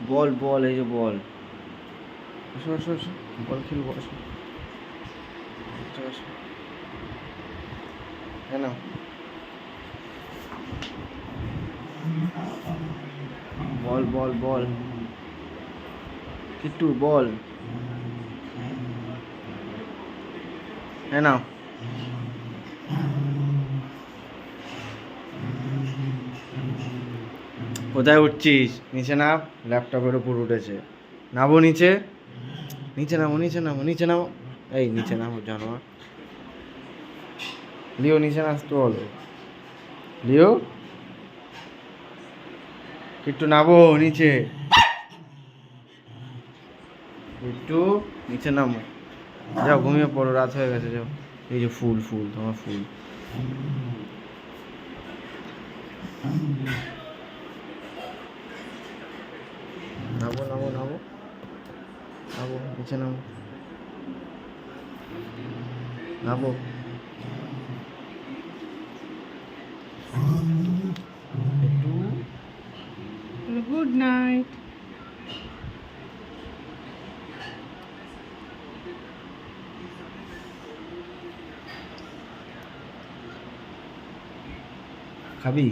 বল বল, এই যে বল। আসো আসো আসো, বল খেলবো, আসো আসো আসো। হ্যাঁ না, বল বল বল, কিট্টু বল। হ্যাঁ না, কোথায় উঠছিস? নিচে নাম, ল্যাপটপের উপর উঠেছে। নামো নিচে, নিচে নামো, নিচে নামো, নিচে নামো। এই নিচে নামো জানোয়ার। লিও নিচে নামতে বলো। লিও, একটু নামো নিচে। একটু নিচে নামো, যাও ঘুমিয়ে পড়ো, রাত হয়ে গেছে, যাও। এই যে ফুল, ফুল তোমার ফুল। নামো নামো নামো, নামো নিচে নামো, নামো। একটু, গুড নাইট। খাবি?